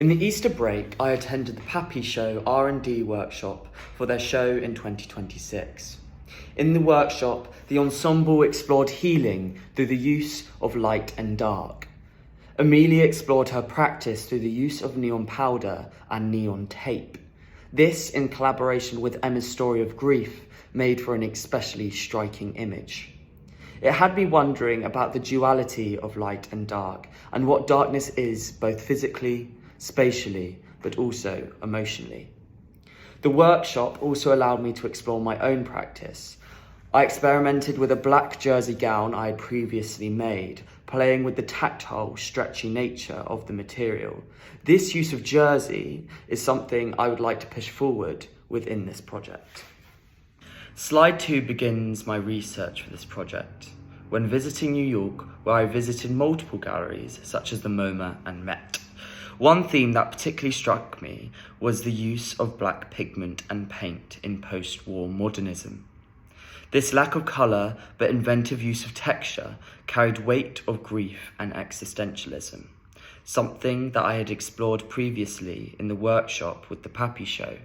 In the Easter break, I attended the Pappy Show R&D workshop for their show in 2026. In the workshop, the ensemble explored healing through the use of light and dark. Amelia explored her practice through the use of neon powder and neon tape. This, in collaboration with Emma's story of grief, made for an especially striking image. It had me wondering about the duality of light and dark and what darkness is both physically, spatially, but also emotionally. The workshop also allowed me to explore my own practice. I experimented with a black jersey gown I had previously made, playing with the tactile, stretchy nature of the material. This use of jersey is something I would like to push forward within this project. Slide 2 begins my research for this project. When visiting New York, where I visited multiple galleries such as the MoMA and Met. One theme that particularly struck me was the use of black pigment and paint in post-war modernism. This lack of colour but inventive use of texture carried weight of grief and existentialism, something that I had explored previously in the workshop with the Pappy Show.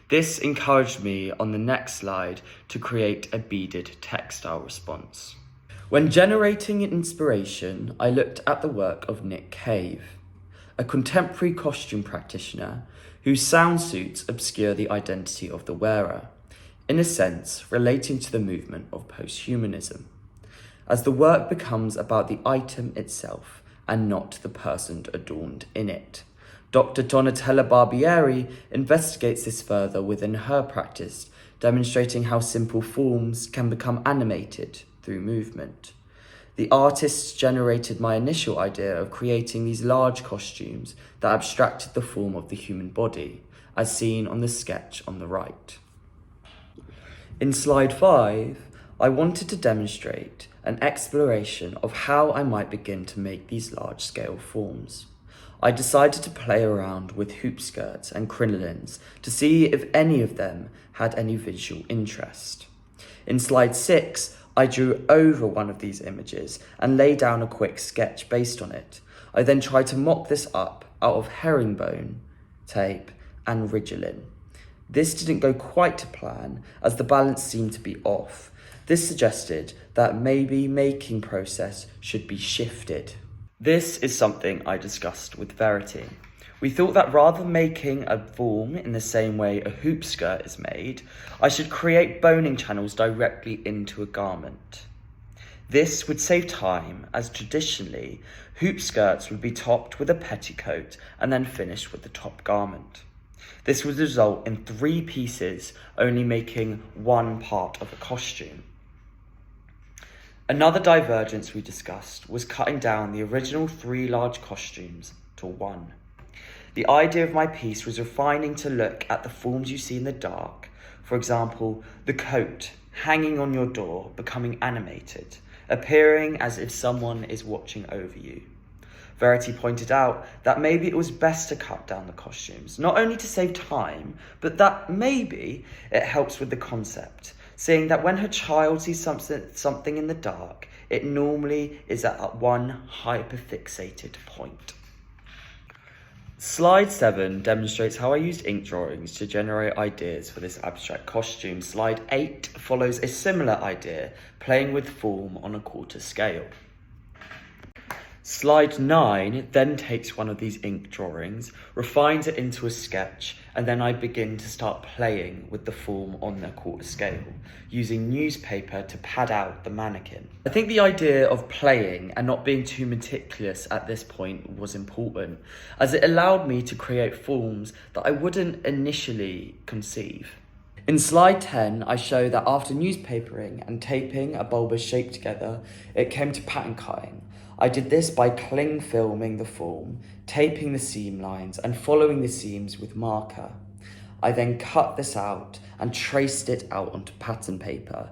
This encouraged me on the next slide to create a beaded textile response. When generating inspiration, I looked at the work of Nick Cave, a contemporary costume practitioner whose sound suits obscure the identity of the wearer, in a sense relating to the movement of posthumanism, as the work becomes about the item itself and not the person adorned in it. Dr. Donatella Barbieri investigates this further within her practice, demonstrating how simple forms can become animated through movement. The artists generated my initial idea of creating these large costumes that abstracted the form of the human body, as seen on the sketch on the right. In slide 5, I wanted to demonstrate an exploration of how I might begin to make these large-scale forms. I decided to play around with hoop skirts and crinolines to see if any of them had any visual interest. In slide 6, I drew over one of these images and laid down a quick sketch based on it. I then tried to mock this up out of herringbone, tape, and Ridgelin. This didn't go quite to plan, as the balance seemed to be off. This suggested that maybe making process should be shifted. This is something I discussed with Verity. We thought that rather than making a form in the same way a hoop skirt is made, I should create boning channels directly into a garment. This would save time, as traditionally, hoop skirts would be topped with a petticoat and then finished with the top garment. This would result in 3 pieces only making one part of a costume. Another divergence we discussed was cutting down the original 3 large costumes to 1. The idea of my piece was refining to look at the forms you see in the dark. For example, the coat hanging on your door becoming animated, appearing as if someone is watching over you. Verity pointed out that maybe it was best to cut down the costumes, not only to save time, but that maybe it helps with the concept, saying that when her child sees something in the dark, it normally is at one hyperfixated point. Slide 7 demonstrates how I used ink drawings to generate ideas for this abstract costume. Slide 8 follows a similar idea, playing with form on a quarter scale. Slide 9 then takes one of these ink drawings, refines it into a sketch, and then I begin to start playing with the form on the quarter scale, using newspaper to pad out the mannequin. I think the idea of playing and not being too meticulous at this point was important, as it allowed me to create forms that I wouldn't initially conceive. In slide 10, I show that after newspapering and taping a bulbous shape together, it came to pattern cutting. I did this by cling filming the form, taping the seam lines and following the seams with marker. I then cut this out and traced it out onto pattern paper.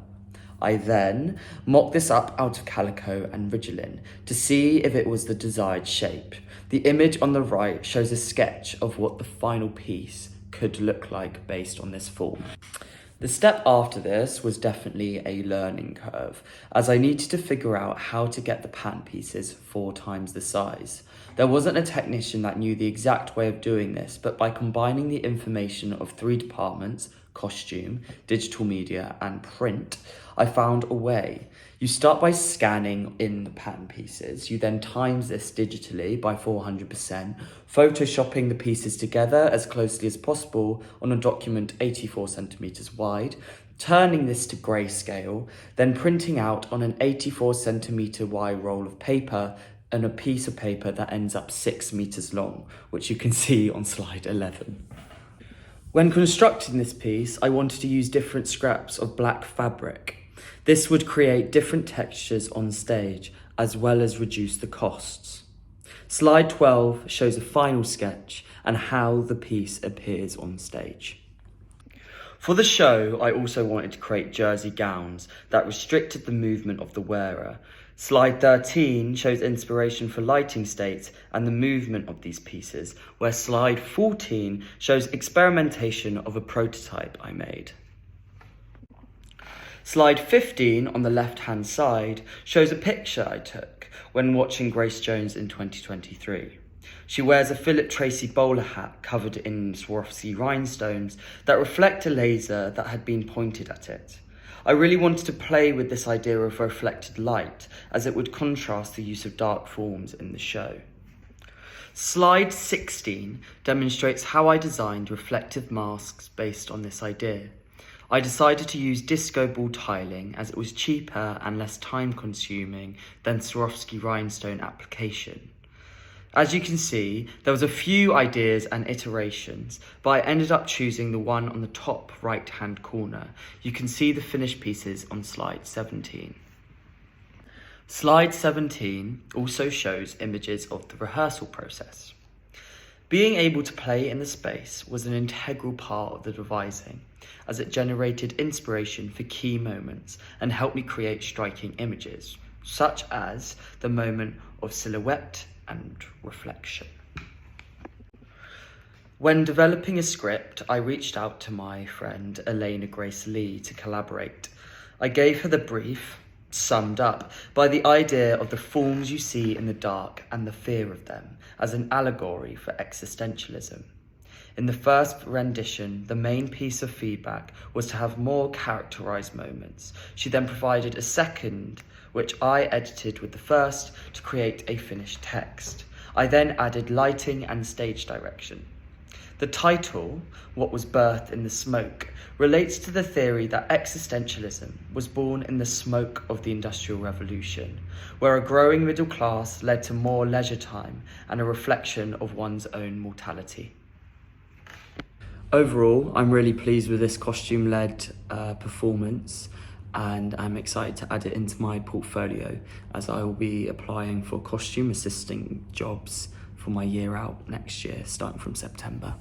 I then mocked this up out of calico and Ridgelin to see if it was the desired shape. The image on the right shows a sketch of what the final piece could look like based on this form. The step after this was definitely a learning curve, as I needed to figure out how to get the pattern pieces 4 times the size. There wasn't a technician that knew the exact way of doing this, but by combining the information of 3 departments, costume, digital media, and print, I found a way. You start by scanning in the pattern pieces. You then times this digitally by 400%, photoshopping the pieces together as closely as possible on a document 84 centimeters wide, turning this to grayscale, then printing out on an 84 centimeter wide roll of paper and a piece of paper that ends up 6 meters long, which you can see on slide 11. When constructing this piece, I wanted to use different scraps of black fabric. This would create different textures on stage, as well as reduce the costs. Slide 12 shows a final sketch and how the piece appears on stage. For the show, I also wanted to create jersey gowns that restricted the movement of the wearer. Slide 13 shows inspiration for lighting states and the movement of these pieces, where slide 14 shows experimentation of a prototype I made. Slide 15 on the left-hand side shows a picture I took when watching Grace Jones in 2023. She wears a Philip Treacy bowler hat covered in Swarovski rhinestones that reflect a laser that had been pointed at it. I really wanted to play with this idea of reflected light, as it would contrast the use of dark forms in the show. Slide 16 demonstrates how I designed reflective masks based on this idea. I decided to use disco ball tiling as it was cheaper and less time consuming than Swarovski rhinestone application. As you can see, there was a few ideas and iterations, but I ended up choosing the one on the top right-hand corner. You can see the finished pieces on slide 17. Slide 17 also shows images of the rehearsal process. Being able to play in the space was an integral part of the devising, as it generated inspiration for key moments and helped me create striking images, such as the moment of silhouette and reflection. When developing a script, I reached out to my friend Elena Grace Lee to collaborate. I gave her the brief, summed up by the idea of the forms you see in the dark and the fear of them as an allegory for existentialism. In the first rendition, the main piece of feedback was to have more characterized moments. She then provided a second, which I edited with the first to create a finished text. I then added lighting and stage direction. The title, What Was Birthed in the Smoke, relates to the theory that existentialism was born in the smoke of the Industrial Revolution, where a growing middle class led to more leisure time and a reflection of one's own mortality. Overall, I'm really pleased with this costume-led performance, and I'm excited to add it into my portfolio as I will be applying for costume assisting jobs for my year out next year, starting from September.